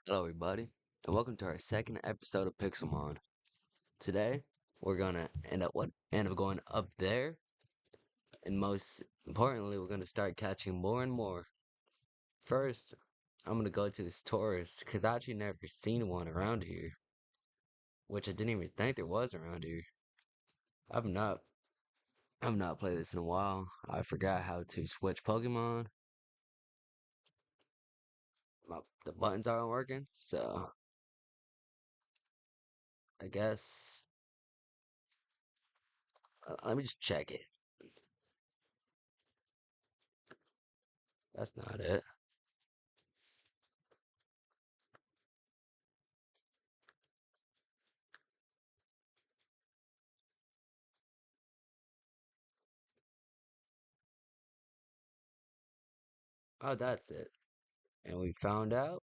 Hello, everybody, and welcome to our second episode of Pixelmon. Today, we're gonna end up going up there, and most importantly, we're gonna start catching more and more. First, I'm gonna go to this tourist because I actually never seen one around here, which I didn't even think there was around here. I've not, I've not played this in a while. I forgot how to switch Pokemon. The buttons aren't working, so I guess let me just check it. That's not it. Oh, that's it. And we found out.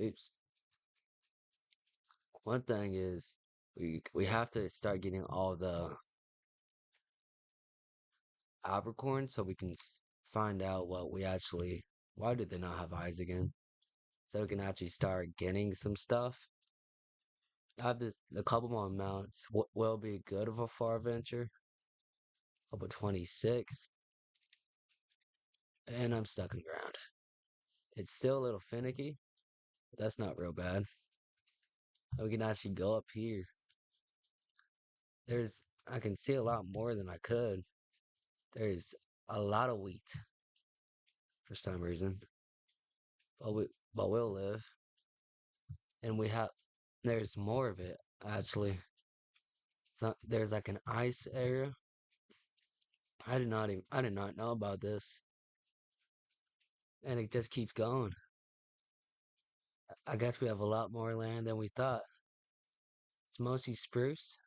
Oops. One thing is we have to start getting all the apricorns so we can find out what we actually why did they not have eyes again? So we can actually start getting some stuff. I have the couple more mounts. What will be good of a far venture? Level 26, and I'm stuck in the ground. It's still a little finicky, but that's not real bad. We can actually go up here. I can see a lot more than I could. There's a lot of wheat for some reason. But we'll live. And there's more of it actually. There's like an ice area. I did not know about this. And it just keeps going. I guess we have a lot more land than we thought. It's mostly spruce,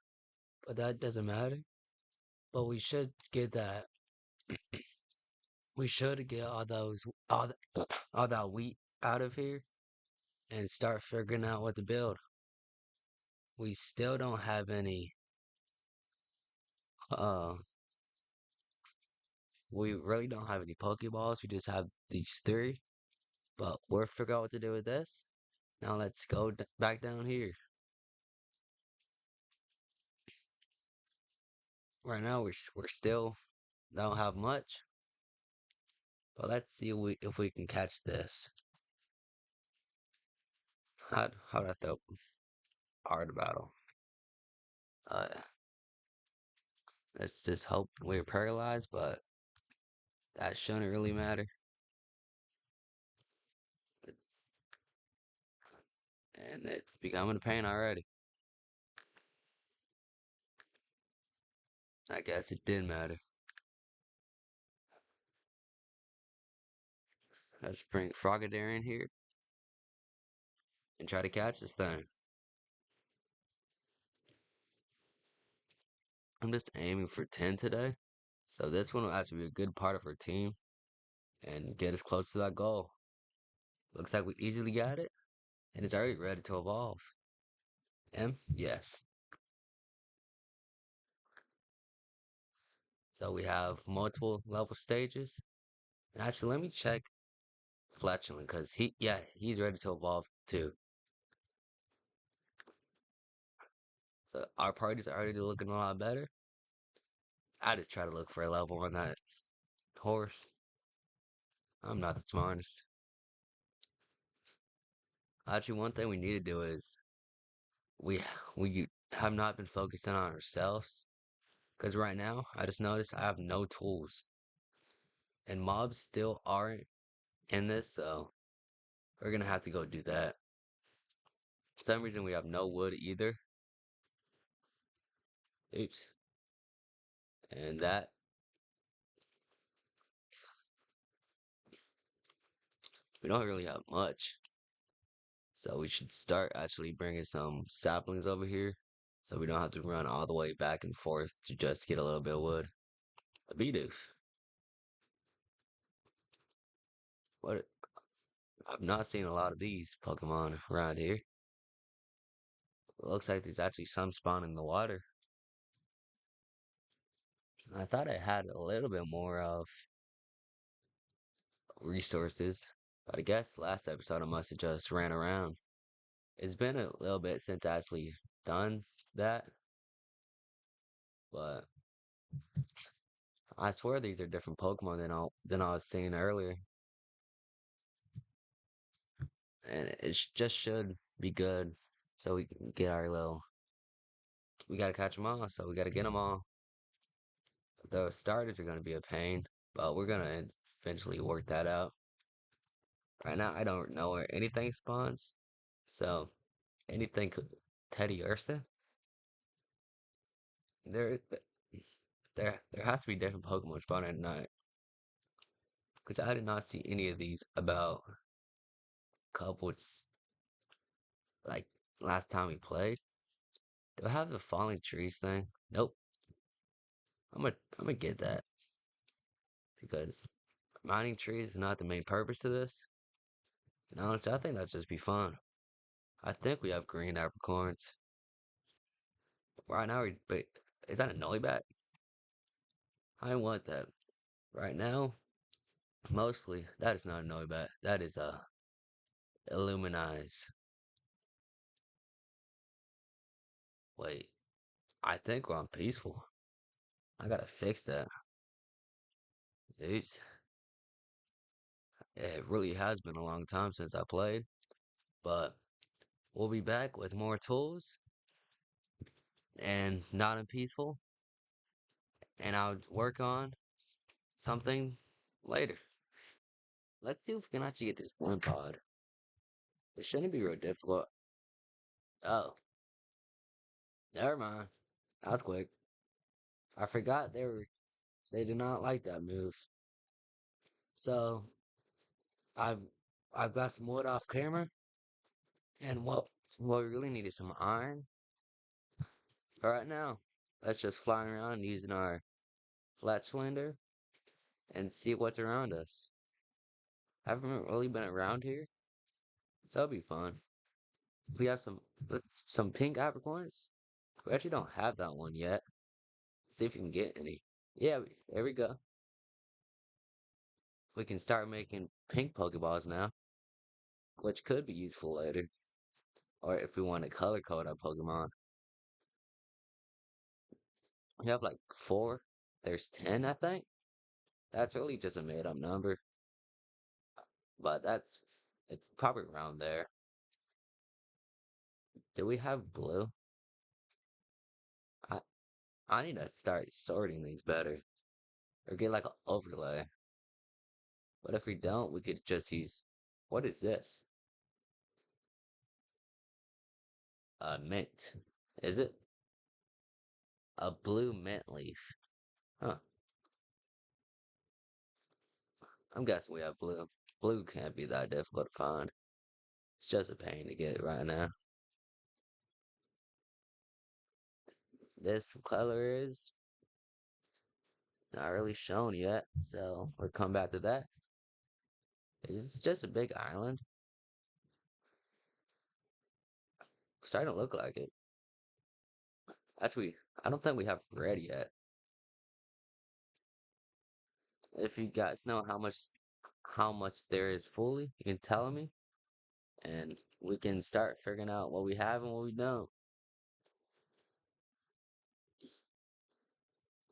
but that doesn't matter. But we should get that. We should get all that wheat out of here and start figuring out what to build. We still don't have any uh we really don't have any Pokeballs. We just have these three. But we'll figure out what to do with this. Now let's go back down here. Right now we're still don't have much, but let's see if we can catch this. How'd I throw hard battle? Uh, let's just hope we're paralyzed, but that shouldn't really matter. And it's becoming a pain already. I guess it did matter. Let's bring Frogadier in here and try to catch this thing. I'm just aiming for 10 today. So this one will actually be a good part of our team and get us close to that goal. Looks like we easily got it, and it's already ready to evolve. M? Yes. So we have multiple level stages. And actually, let me check Fletchling, because he's ready to evolve too. So our party's already looking a lot better. I just try to look for a level on that horse. I'm not the smartest. Actually, one thing we need to do is we we have not been focusing on ourselves. Because right now, I just noticed I have no tools. And mobs still aren't in this, so we're gonna have to go do that. For some reason, we have no wood either. Oops. And that, we don't really have much. So we should start actually bringing some saplings over here. So we don't have to run all the way back and forth to just get a little bit of wood. A Bidoof. What? I've not seen a lot of these Pokemon around here. It looks like there's actually some spawn in the water. I thought I had a little bit more of resources. I guess last episode I must have just ran around. It's been a little bit since I actually done that, but I swear these are different Pokemon than I was seeing earlier, and just should be good. So we can get our little. We gotta catch them all, so we gotta get them all. The starters are gonna be a pain, but we're gonna eventually work that out. Right now, I don't know where anything spawns, so anything could. Teddy Ursa. There, there has to be different Pokemon spawning at night because I did not see any of these about a couple. It's like last time we played. Do I have the falling trees thing? Nope. I'm gonna get that because mining trees is not the main purpose of this. And honestly, I think that'd just be fun. I think we have green apricorns. Right now, but is that a Noibat? I want that. Right now, mostly, that is not a Noibat. That is a Illuminize. Wait, I think we're on peaceful. I gotta fix that. Dudes, it really has been a long time since I played, but we'll be back with more tools and not in peaceful, and I'll work on something later. Let's see if we can actually get this one pod. It shouldn't be real difficult. Oh, never mind. That was quick. I forgot they did not like that move. So I've I've got some wood off camera, and what we really need is some iron. All right now, let's just fly around using our flat cylinder and see what's around us. I haven't really been around here, so it'll be fun. We have some pink apricorns. We actually don't have that one yet. See if we can get any. Yeah, there we go. We can start making pink Pokeballs now, which could be useful later. Or if we want to color code our Pokemon. We have like 4. There's 10, I think. That's really just a made up number. But it's probably around there. Do we have blue? I, I need to start sorting these better. Or get like an overlay. But if we don't, we could just use. What is this? A mint. Is it? A blue mint leaf. Huh. I'm guessing we have blue. Blue can't be that difficult to find. It's just a pain to get right now. This color is not really shown yet, so we'll come back to that. It's just a big island. Starting to look like it. Actually, I don't think we have red yet. If you guys know how much there is fully, you can tell me, and we can start figuring out what we have and what we don't.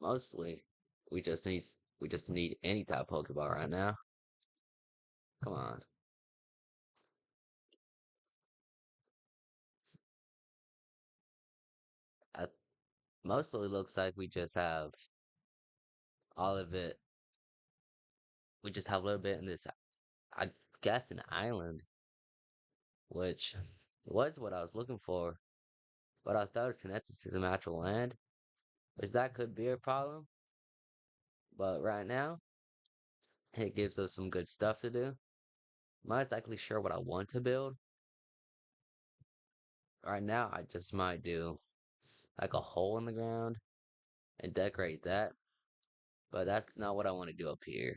Mostly, we just need we just need any type of Pokeball right now. Come on. I, mostly looks like we just have all of it. We just have a little bit in this, I guess, an island, which was what I was looking for. But I thought it was connected to some actual land, which that could be a problem. But right now, it gives us some good stuff to do. I'm not exactly sure what I want to build. Right now, I just might do like a hole in the ground and decorate that. But that's not what I want to do up here.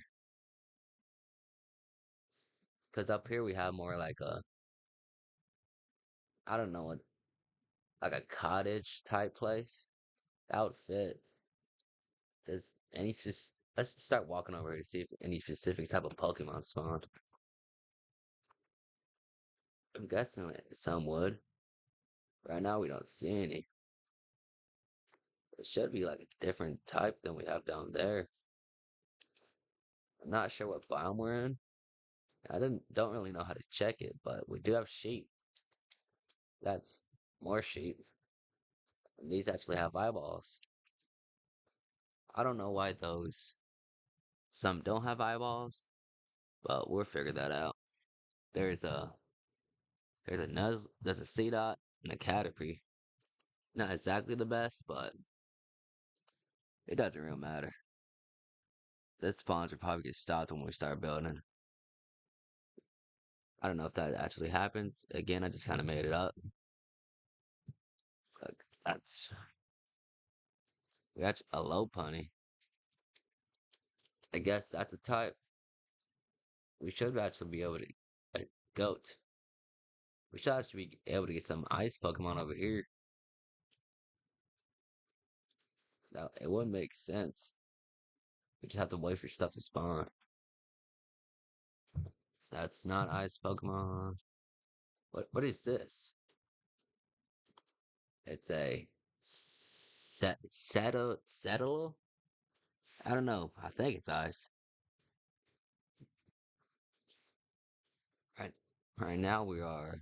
Because up here we have more like I don't know, like a cottage type place. That would fit. Does any just let's start walking over here to see if any specific type of Pokemon spawned. I'm guessing some would. Right now we don't see any. It should be like a different type than we have down there. I'm not sure what biome we're in. I don't really know how to check it, but we do have sheep. That's more sheep. And these actually have eyeballs. I don't know why those some don't have eyeballs, but we'll figure that out. There's a there's a C dot and a caterpie. Not exactly the best, but it doesn't really matter. This spawns will probably get stopped when we start building. I don't know if that actually happens. Again, I just kind of made it up. But that's we actually a low punny. I guess that's a type. We should actually be able to like goat. We should actually be able to get some ice Pokemon over here. Now it wouldn't make sense. We just have to wait for stuff to spawn. That's not ice Pokemon. What is this? It's a settle. I don't know. I think it's ice. Right, right now we are.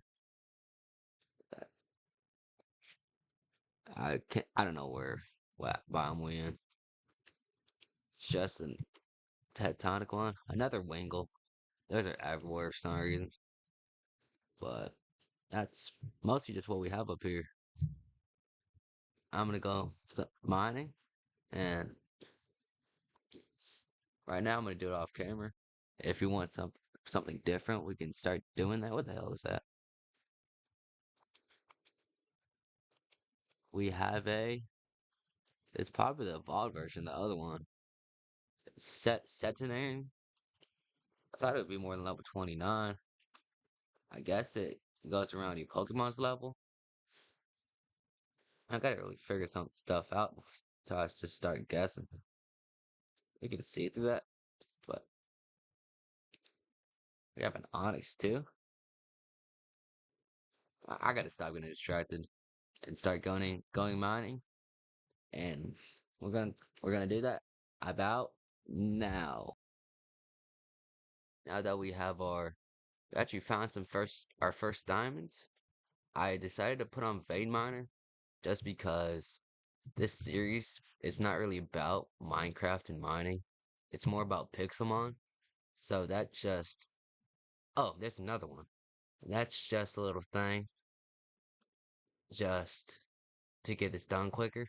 I can't. I don't know what biome we in. It's just a tectonic one. Another Wingle. Those are everywhere for some reason. But that's mostly just what we have up here. I'm gonna go mining, and right now I'm gonna do it off camera. If you want something different, we can start doing that. What the hell is that? We have a. It's probably the evolved version, the other one. Setinary. I thought it would be more than level 29. I guess it goes around your Pokemon's level. I gotta really figure some stuff out so I just start guessing. You can see through that, but we have an Onyx too. I gotta stop getting distracted and start going mining, and we're gonna we're gonna do that about now. Now that we have we actually found our first diamonds, I decided to put on Vein Miner just because this series is not really about Minecraft and mining. It's more about Pixelmon. So that just oh, there's another one. That's just a little thing, just to get this done quicker,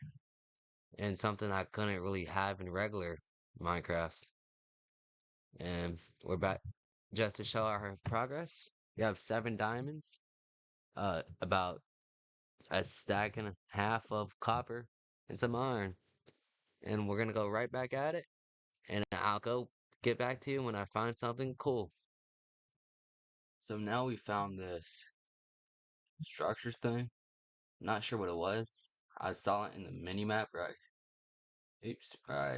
and something I couldn't really have in regular Minecraft. And we're back just to show our progress. We have 7 diamonds, about a stack and a half of copper and some iron, and we're gonna go right back at it. And I'll go get back to you when I find something cool. So now we found this structures thing. Not sure what it was. I saw it in the mini map right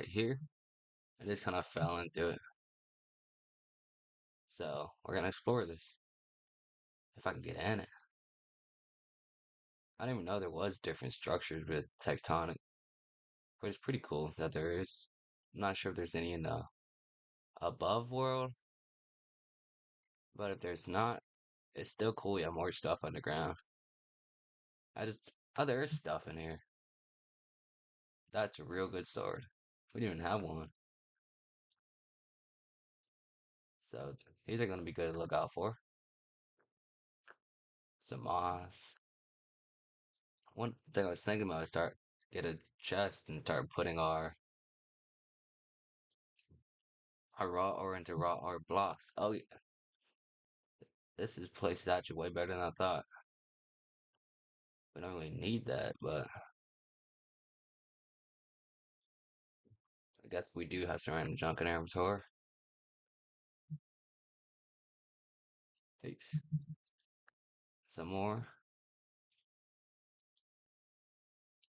here. I just kind of fell into it. So we're gonna explore this. If I can get in it. I didn't even know there was different structures with tectonic. But it's pretty cool that there is. I'm not sure if there's any in the above world. But if there's not, it's still cool. We have more stuff underground. Oh, there is stuff in here. That's a real good sword. We didn't even have one. So these are going to be good to look out for. Some moss. One thing I was thinking about is get a chest and start putting our raw ore into raw ore blocks. Oh yeah, this place is actually way better than I thought. We don't really need that, but I guess we do have some random junk in our inventory. Oops. Some more.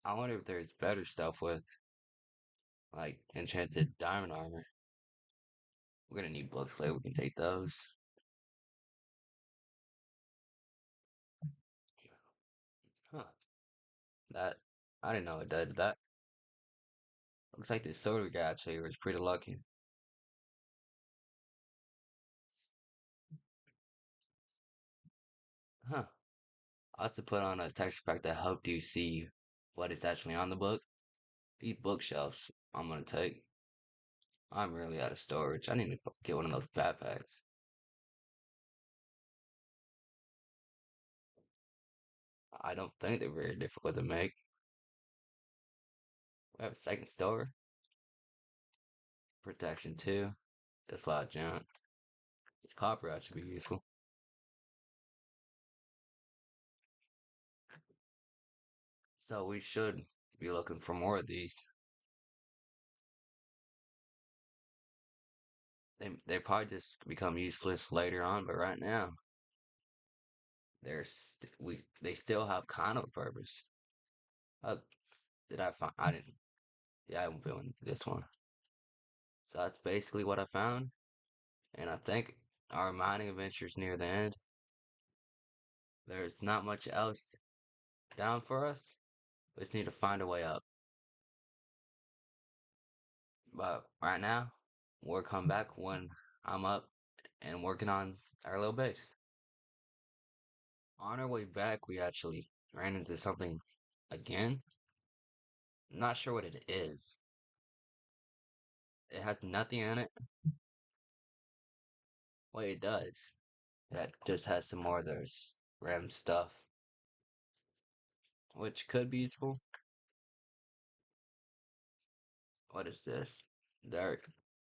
I wonder if there's better stuff with like enchanted diamond armor. We're gonna need books later. We can take those. That I didn't know it did that. Looks like this soda guy actually was pretty lucky. Huh. I also put on a texture pack that helped you see what is actually on the book. These bookshelves I'm gonna take. I'm really out of storage. I need to get one of those backpacks. I don't think they're very difficult to make. We have a second store. Protection too. That's a lot of junk. This copper should be useful. So we should be looking for more of these. They probably just become useless later on, but right now they still have kind of a purpose. Uh, did I find? I didn't. Yeah, I haven't been this one. So that's basically what I found, and I think our mining adventure's near the end. There's not much else down for us. We just need to find a way up. But right now, we'll come back when I'm up and working on our little base. On our way back, we actually ran into something again. Not sure what it is. It has nothing in it. Well, it does. That just has some more of those random stuff, which could be useful. What is this? Dirt.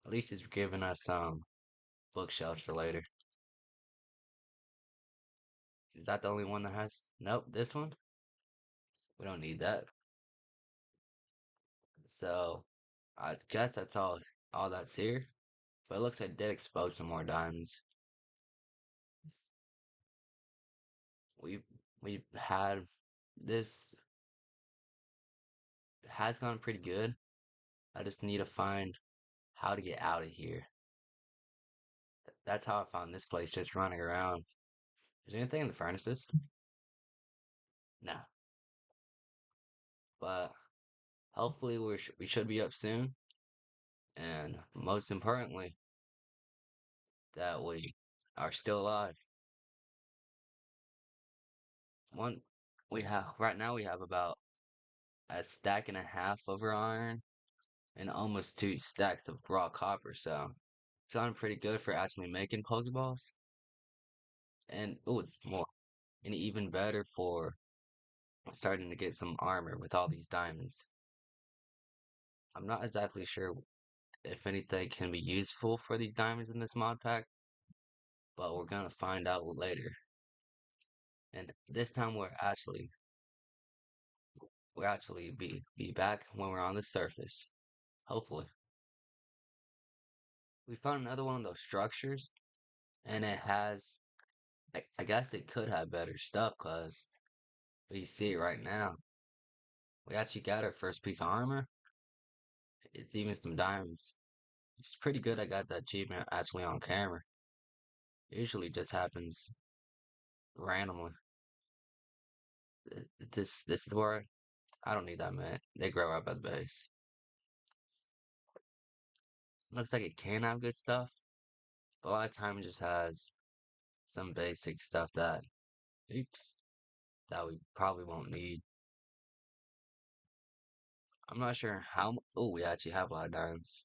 At least it's giving us some bookshelves for later. Is that the only one that has? Nope, this one? We don't need that. So, I guess that's all that's here. But it looks like it did expose some more diamonds. We we've had this has gone pretty good. I just need to find how to get out of here. That's how I found this place, just running around. Is there anything in the furnaces? No. But hopefully we should be up soon. And most importantly, that we are still alive. One we have right now we have about a stack and a half of iron and almost 2 stacks of raw copper, so it's gone pretty good for actually making Pokeballs. And oh, it's more. And even better for starting to get some armor with all these diamonds. I'm not exactly sure if anything can be useful for these diamonds in this mod pack, but we're gonna find out later. And this time we're actually be back when we're on the surface. Hopefully. We found another one of those structures, and it has I guess it could have better stuff because we see it right now. We actually got our first piece of armor. It's even some diamonds. It's pretty good I got that achievement actually on camera. It usually just happens randomly. This is where I don't need that man. They grow up at the base. Looks like it can have good stuff, but a lot of time it just has some basic stuff oops, that we probably won't need. I'm not sure how. Oh, we actually have a lot of diamonds.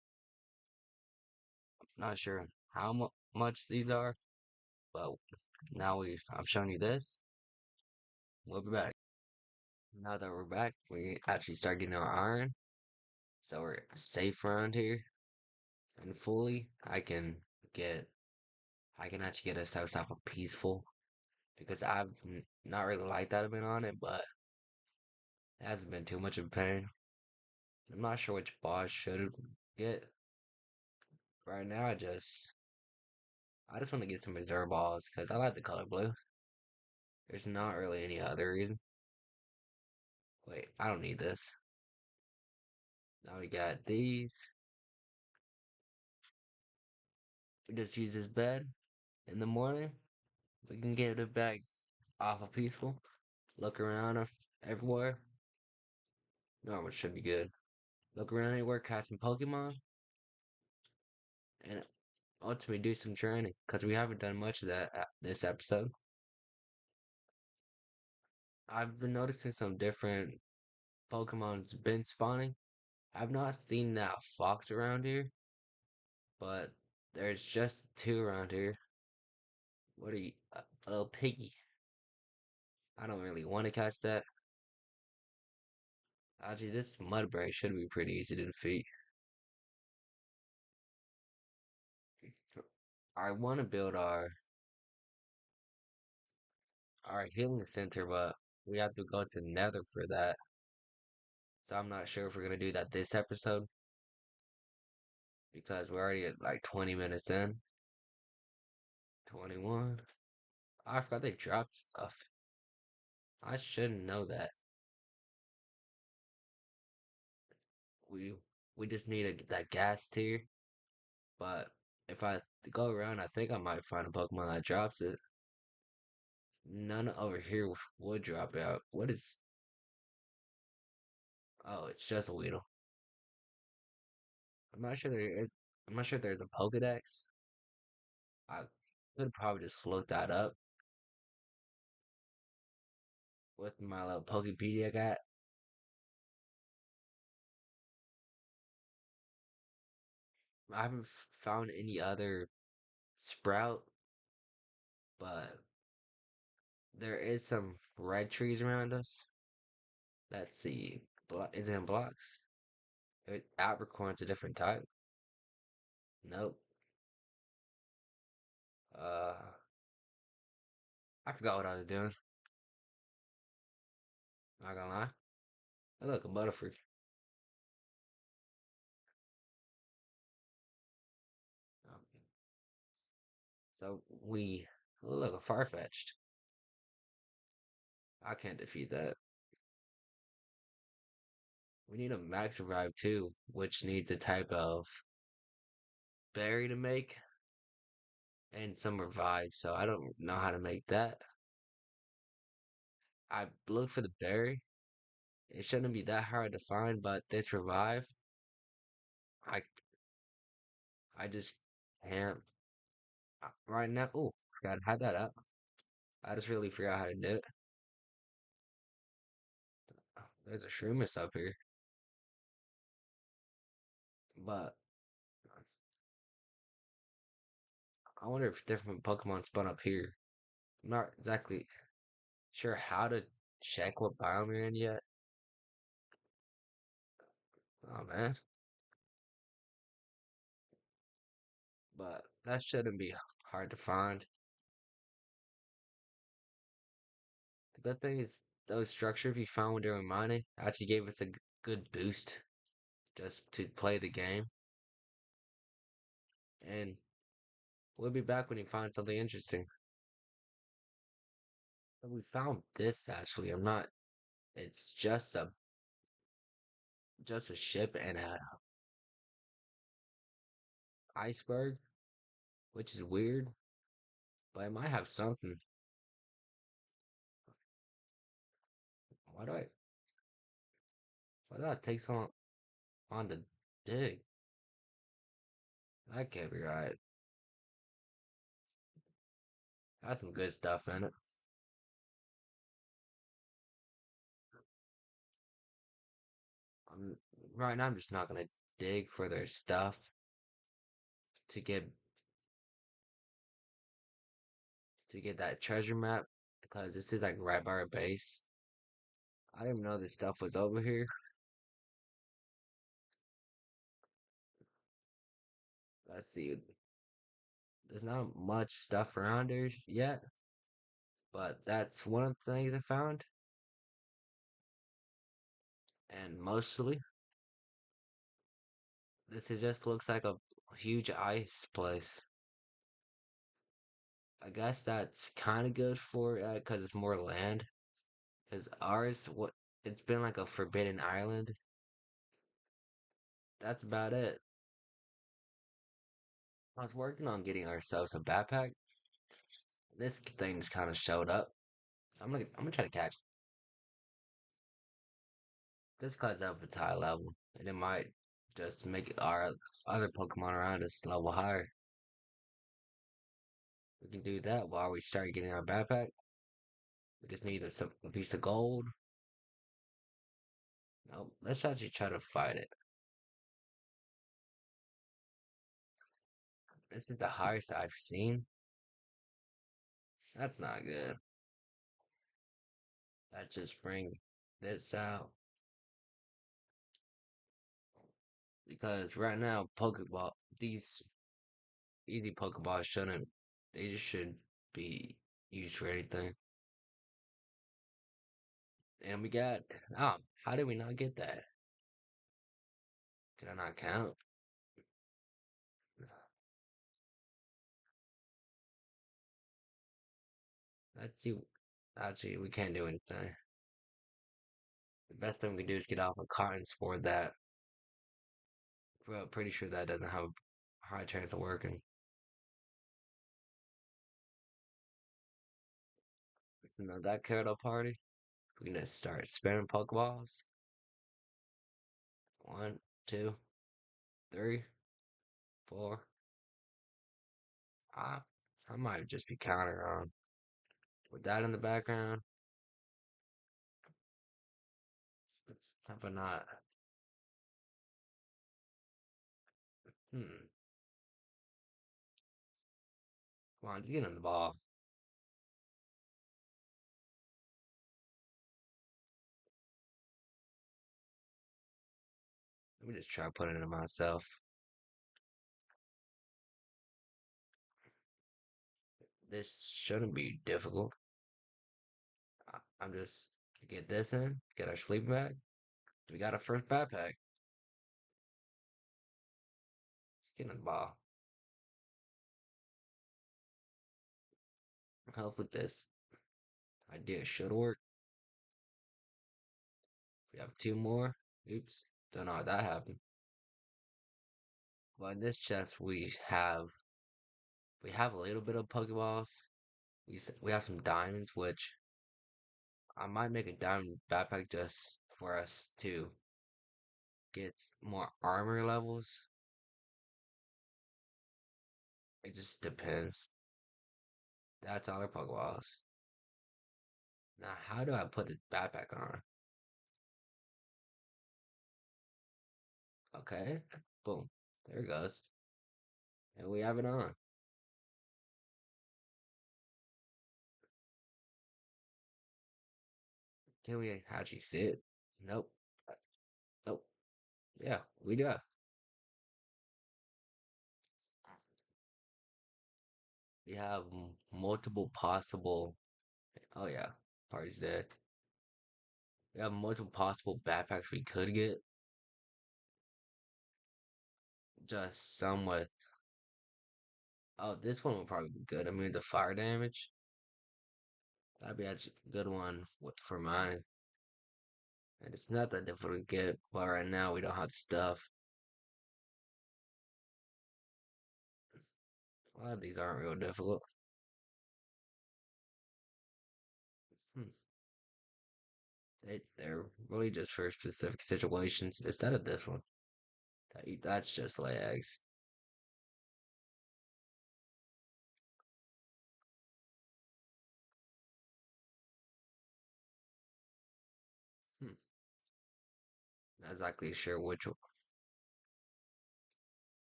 Not sure how much these are, but now I've shown you this. We'll be back. Now that we're back, we actually start getting our iron, so we're safe around here. And fully, get, I can actually get us off of peaceful because I've not really liked that I've been on it, but it hasn't been too much of a pain. I'm not sure which boss should get. Right now, I just want to get some reserve balls because I like the color blue. There's not really any other reason. Wait, I don't need this. Now we got these. We just use this bed in the morning. We can get it back off of peaceful. Look around everywhere. Normal should be good. Look around anywhere, catch some Pokemon, and ultimately do some training. Because we haven't done much of that this episode. I've been noticing some different Pokemon's been spawning. I've not seen that fox around here, but there's just two around here. What are you? A little piggy. I don't really want to catch that. Actually, this Mudbray should be pretty easy to defeat. I want to build our healing center, but we have to go to Nether for that. So I'm not sure if we're gonna do that this episode because we're already at like 20 minutes in. 21. I forgot they dropped stuff. I shouldn't know that. We we just need that gas tier. But if I go around, I think I might find a Pokemon that drops it. None over here would drop out. What is? Oh, it's just a Weedle. I'm not sure there is. I'm not sure there's a Pokedex. I could probably just look that up with my little Pokepedia I got. I haven't found any other Sprout, but there is some red trees around us. Let's see. Is it in blocks? Apricorn's a different type. Nope. Uh, I forgot what I was doing. Not gonna lie. Oh, look, a Butterfree. Um, So we look a Farfetch'd. I can't defeat that. We need a Max Revive too, which needs a type of berry to make and some revive. So I don't know how to make that. I looked for the berry. It shouldn't be that hard to find, but this revive, I I just can't right now. Oh, forgot to have that up. I just really forgot how to do it. Oh, there's a Shroomus up here, but I wonder if different Pokemon spawn up here. I'm not exactly sure how to check what biome you're in yet. Oh man, but that shouldn't be hard to find. The good thing is those structures we found during mining actually gave us a good boost just to play the game. And we'll be back when you find something interesting. But we found this actually. I'm not. It's just a ship and a iceberg, which is weird, but it might have something. Why do I? Why does it take so long on to dig? That can't be right. That's some good stuff in it. I'm right now. I'm just not gonna dig for their stuff to get to get that treasure map because this is like right by our base. I didn't even know this stuff was over here. Let's see. There's not much stuff around here yet, but that's one of the things I found. And mostly, this is just looks like a huge ice place. I guess that's kind of good for because it's more land. Because ours, what it's been like a forbidden island. That's about it. I was working on getting ourselves a backpack. This thing's kind of showed up. I'm gonna try to catch. Just because of its high level. And it might just make our other Pokemon around us level higher. We can do that while we start getting our backpack. We just need a piece of gold. Nope. Let's actually try to fight it. This is the highest I've seen. That's not good. Let's just bring this out. Because right now, Pokeball, these easy Pokeballs shouldn't, they just should be used for anything. And we got, how did we not get that? Can I not count? Let's see. Actually, we can't do anything. The best thing we can do is get off a cotton spore that, well, pretty sure that doesn't have a high chance of working. So now that Gyarados party, we can just start spamming Pokeballs. One, two, three, four. Ah, I might just be counting on with that in the background. How about not? Hmm. Come on, get in the ball. Let me just try putting it in myself. This shouldn't be difficult. I'm just to get this in, get our sleeping bag. We got our first backpack. Let's get in the ball. Hopefully this idea should work. We have two more. Oops, don't know how that happened. But in this chest we have a little bit of Pokeballs. We have some diamonds, which I might make a diamond backpack just for us to get more armor levels. It just depends. That's all our Pokeballs. Now, how do I put this backpack on? Okay, boom, there it goes, and we have it on. Can we actually sit? Nope. Uh, Nope. Yeah, we do. We have multiple possible. Oh yeah, party's dead. We have multiple possible backpacks we could get. Just some with. Oh, this one would probably be good. I mean, the fire damage. That'd be actually a good one for mine. And it's not that difficult to get, but right now we don't have stuff. A lot of these aren't real difficult. Hmm. They're really just for specific situations instead of this one. That's just lay eggs. Hmm. Not exactly sure which one.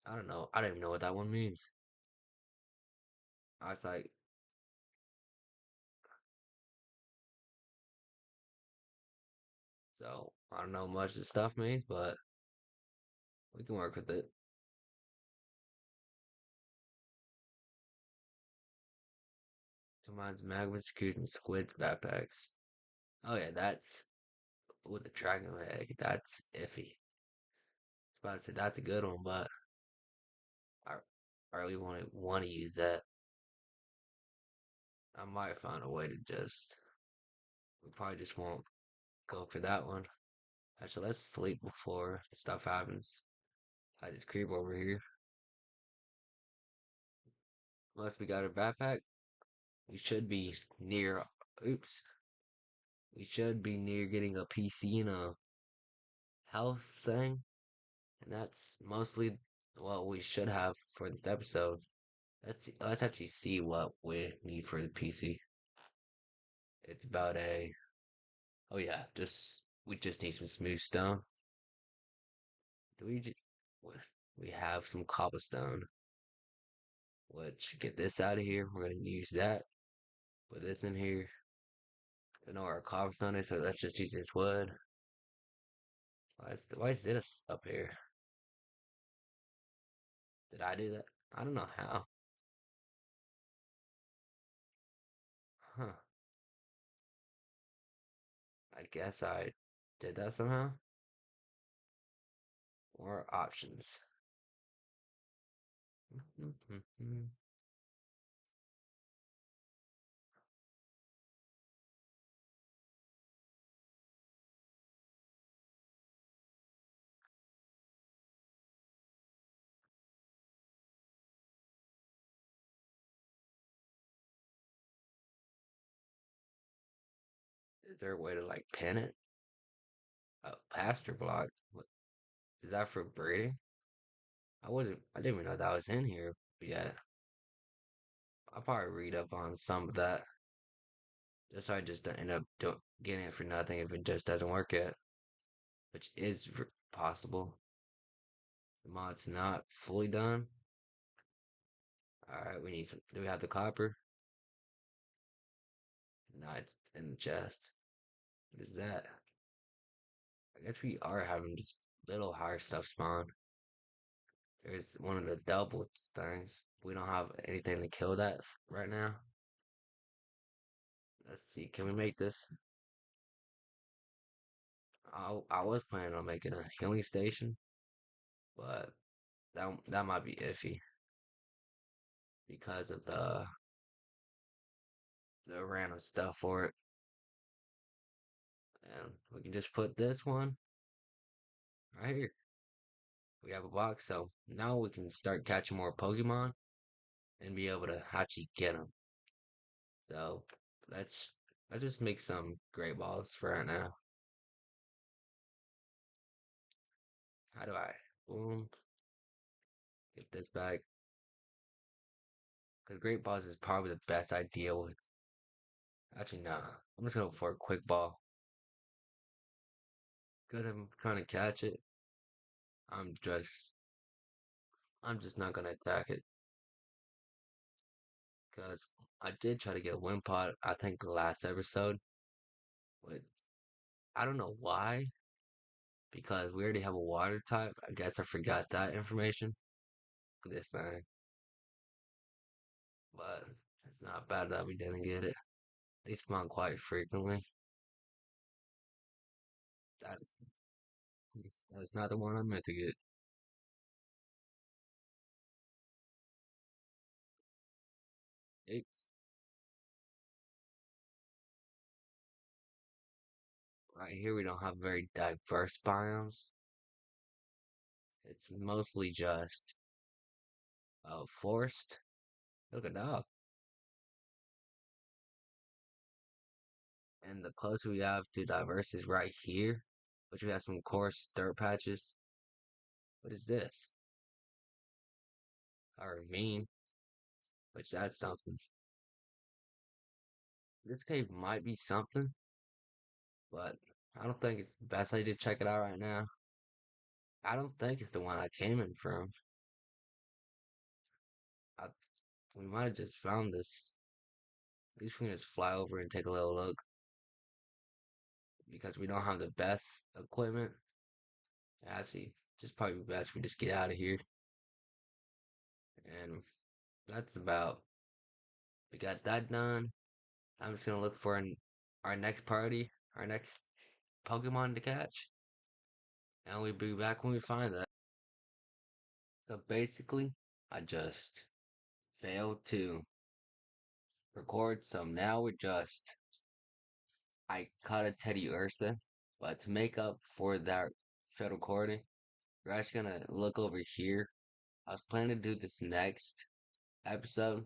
I don't know. I don't even know what that one means. I was like, so I don't know much the stuff means, but we can work with it. Combines magma scoot and squid backpacks. Oh yeah, that's with the dragon egg. That's iffy. I was about to say that's a good one, but I, I really want to use that. I might find a way to just. We probably just won't go for that one. Actually, let's sleep before stuff happens. I just creep over here. Unless we got a backpack, we should be near. Oops. we should be near getting a PC and a health thing, and that's mostly what we should have for this episode. Let's actually see what we need for the PC. It's about a oh yeah, just we just need some smooth stone. Do we just, we have some cobblestone. Which get this out of here. We're gonna use that. Put this in here. I know where our cobblestone is, so let's just use this wood. Why is this up here? Did I do that? I don't know how. Huh. I guess I did that somehow. More options. Is there a way to like pin it? A pasture block? What is that for breeding? I didn't even know that was in here. But yeah, I'll probably read up on some of that. Just so I just don't end up getting it for nothing if it just doesn't work yet. Which is possible. The mod's not fully done. Alright, we need some. Do we have the copper? No, it's in the chest. What is that? I guess we are having just little higher stuff spawn. There's one of the double things. We don't have anything to kill that right now. Let's see. Can we make this? I was planning on making a healing station, but that might be iffy because of the random stuff for it. And we can just put this one right here. We have a box, so now we can start catching more Pokemon and be able to actually get them. So let's just make some great balls for right now. How do I boom get this back? Because great balls is probably the best idea with. Actually, nah. I'm just gonna go for a quick ball. Good, I'm trying to catch it. I'm just I'm just not gonna attack it because I did try to get a wind pot. I think the last episode, but I don't know why. Because we already have a water type. I guess I forgot that information. This thing, but it's not bad that we didn't get it. They spawn quite frequently. That's that's not the one I meant to get. It's right here. We don't have very diverse biomes. It's mostly just forest. Look at that. And the closer we have to diverse is right here, which we have some coarse dirt patches. What is this? A ravine, which that's something. This cave might be something, but I don't think it's the best idea to check it out right now. I don't think it's the one I came in from. I, we might have just found this. At least we can just fly over and take a little look because we don't have the best equipment. Actually, just probably best if we just get out of here. And that's about. We got that done. I'm just gonna look for our next party, our next Pokemon to catch, and we'll be back when we find that. So basically, I just failed to record, so now we're just I caught a Teddy Ursa, but to make up for that failed recording, we're actually gonna look over here. I was planning to do this next episode,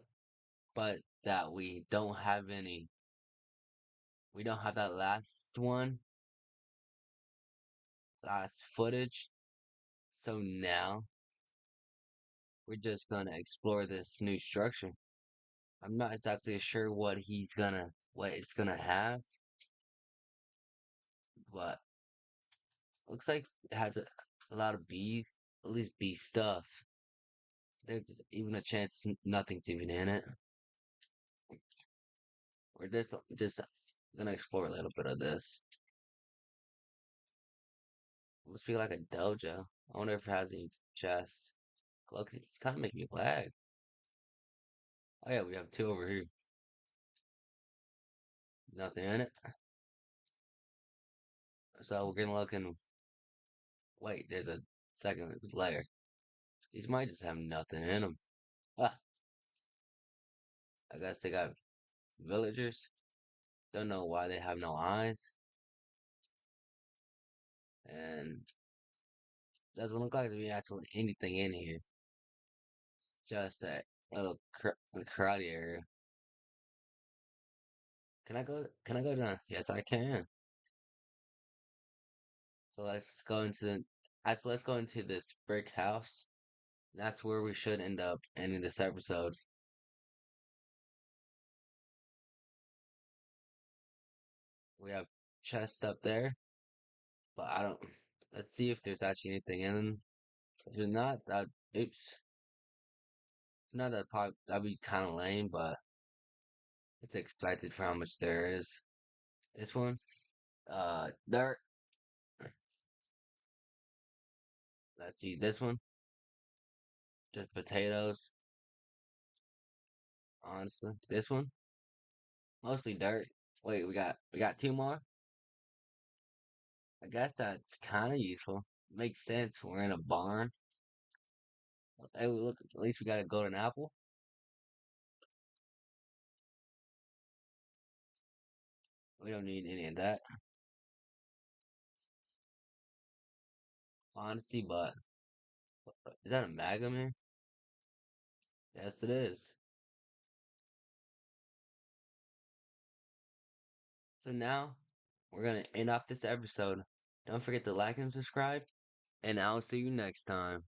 but that we don't have any We don't have that last footage. So now we're just gonna explore this new structure. I'm not exactly sure what it's gonna have, but looks like it has a lot of bees, at least bee stuff. There's even a chance nothing's even in it. We're just gonna explore a little bit of this. Must be like a dojo. I wonder if it has any chests. Look, it's kind of making me lag. Oh yeah, we have two over here. Nothing in it. So we're gonna look and wait. There's a second layer. These might just have nothing in them. Ah, I guess they got villagers. Don't know why they have no eyes. And doesn't look like there's actually anything in here. Just that little karate area. Can I go? Can I go down? Yes, I can. So let's go into this brick house. That's where we should end up ending this episode. We have chests up there, but I don't. Let's see if there's actually anything in them. If there's not, that oops. If not, that'd be kind of lame, but it's expected for how much there is. This one, dirt. Let's see this one, just potatoes. Honestly, this one, mostly dirt. Wait, we got two more. I guess that's kind of useful. Makes sense. We're in a barn. Hey, look, at least we got a golden apple. We don't need any of that, honestly, but is that a magnum here? Yes, it is. So now we're gonna end off this episode. Don't forget to like and subscribe, and I'll see you next time.